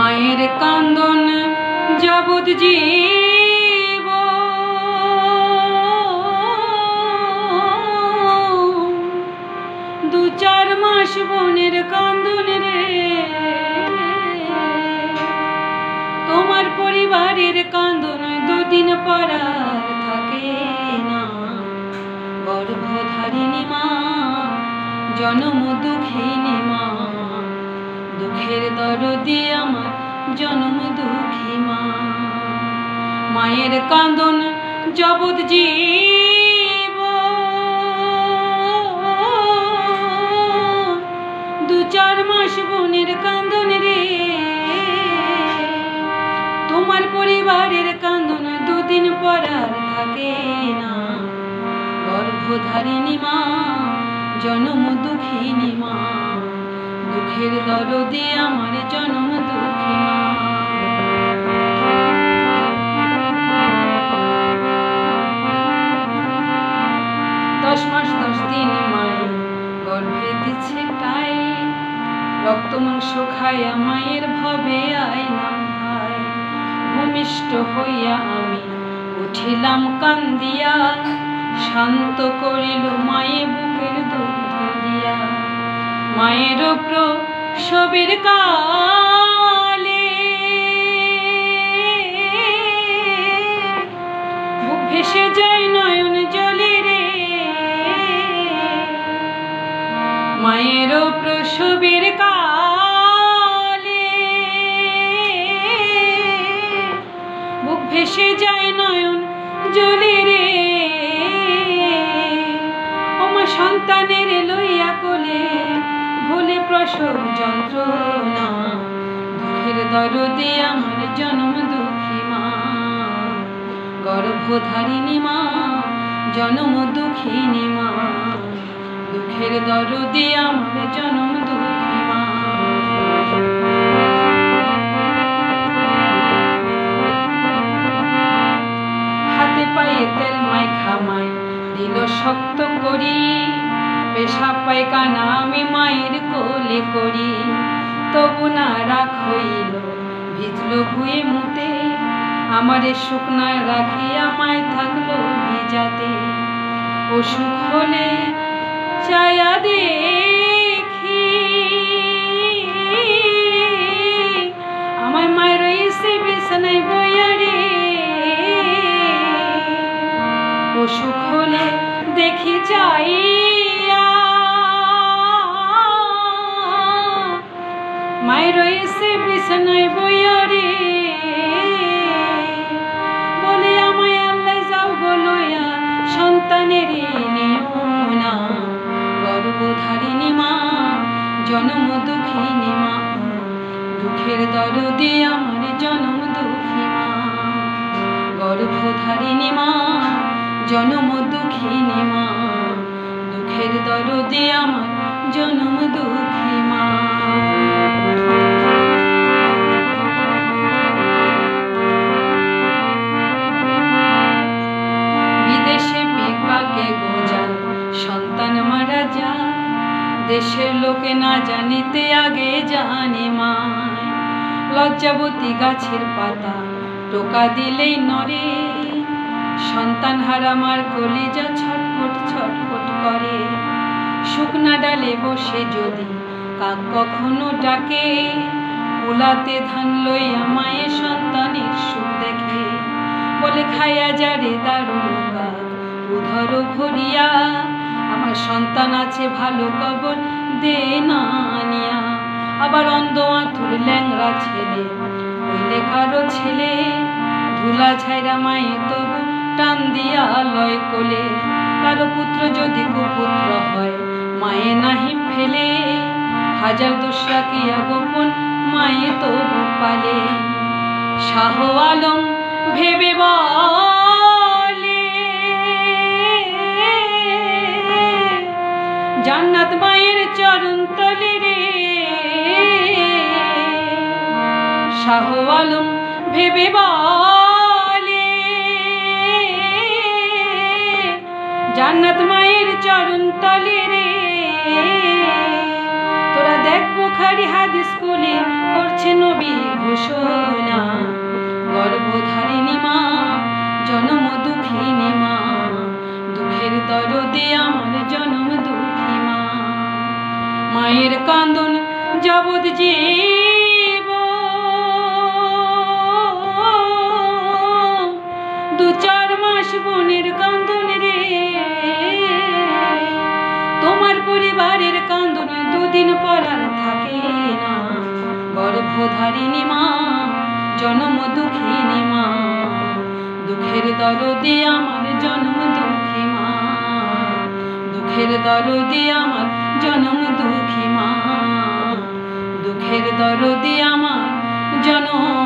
মায়ের কান্দন যাবৎ জীব দু চার মাস বোনের কান্দন রে তোমার পরিবারের কান্দন দুদিন পর আর থাকে না। গর্ভধারিণী মা জনম দুঃখিনী মা দুঃখের দরদে আমার জনম দুঃখী মা। মায়ের কান্দন যাবৎ জীব দু চার মাস বোনের কান্দন রে তোমার পরিবারের কান্দন দুদিন পর আর থাকে না। গর্ভধারিণী মা জনম দুঃখিনী মা দুঃখের দরদে আমার জনম দুঃখী মা। 10 মাস 10 দিন মায়ের গর্ভে দিচ্ছে টাই রক্ত মাংস খাইয়া মায়ের ভবে আইলাম ভাই। ভূমিষ্ঠ হইয়া আমি উঠিলাম কান্দিয়া শান্ত করিল মায়ে বুকের দুগ্ধ দিয়া। মায়ের প্রসবের কালে বুক ভেসে যায় নয়ন জলে রে। মায়ের প্রসবের কালে বুক ভেসে যায় নয়ন জলে রে। ওমা সন্তানের লইয়া কোলে ভুলে প্রসব যন্ত্রণা দুঃখের দরদে আমার জনম দুঃখী মা। গর্ভধারিণী মা জনম দুঃখিনী মা দুঃখের দরদে আমার জনম দুঃখী মা। হাতে পায়ে তেল মাইখা মায় দিল শক্ত করি পেশাব পায়খানা আমি মায়ের কোলে করি। তবু না রাখ হইল ভিজল ভুয়ে মুতে আমারে শুকনা রাখিয়া মায় থাকলো ভিজাতে। অসুখ হলে চায়া দেখি আমার মায়ের এসে বিছানায় বইয়া রে। অসুখ হলে দেখি যাইয়া মায়ের এসে বিছানায় বইয়া রে। বলে আমায় আল্লাহ যাও গো লইয়া সন্তানের নিও না। গর্ভধারিণী মা জনম দুঃখিনী মা দুঃখের দরদে আমার জনম দুঃখী মা। গর্ভধারিণী মা জনম দুঃখিনী মা দুঃখের দরদে আমার জনম দুঃখী মা। বিদেশে পিকপাকে গোজায় সন্তান মারা যায় দেশের লোকে না জানিতে আগে জানে মায়। লজ্জাবতী গাছের পাতা টোকা দিলেই নরে সন্তান হারামার কলিজা ছটফট ছটফট করে। শুকনা ডালে বসে যদি কাক কখনো ডাকে কুলাতে ধান লইয়া মায়ে সন্তানের সুখ দেখে। বলে খাইয়া যারে দারুণ কাক উধর ভরিয়া আমার সন্তান আছে ভালো খবর দে না নিয়া। আবার অন্ধ আঁতুর ল্যাংরা ছেলে হইলে কারো ছেলে ধুলা ছাইরা মায়ে তবু টান দিয়া লয় কোলে। কারো পুত্র যদি কুপুত্র হয় মায়ে নাহি ফেলে হাজার দোষ রাখিয়া গোপন মায়ে তবু পালে। শাহ আলম ভেবে বলে জান্নাত মায়ের চরণ তলে রে। শাহ আলম ভেবে বলে জান্নাত মায়ের চরণ তলে রে। তোরা দেখবো সরকারি হাদিস স্কুলে করছে নবী ঘোষণা, গর্ভধারিণী মা জনম দুঃখিনী মা, দুঃখের দরদে আমার জনম দুঃখী মা। মায়ের কান্দন যাবৎ জীব, দু চার মাস বোনের কান্দন রে, তোমার পরিবারের কান্দন দুদিন পর আর থাকে না, গর্ভধারিণী মা জনম দুঃখিনী মা, দুঃখের দরদে আমার জনম দুঃখী মা, দুঃখের দরদে আমার জনম দুঃখী মা, দুঃখের দরদে আমার জনম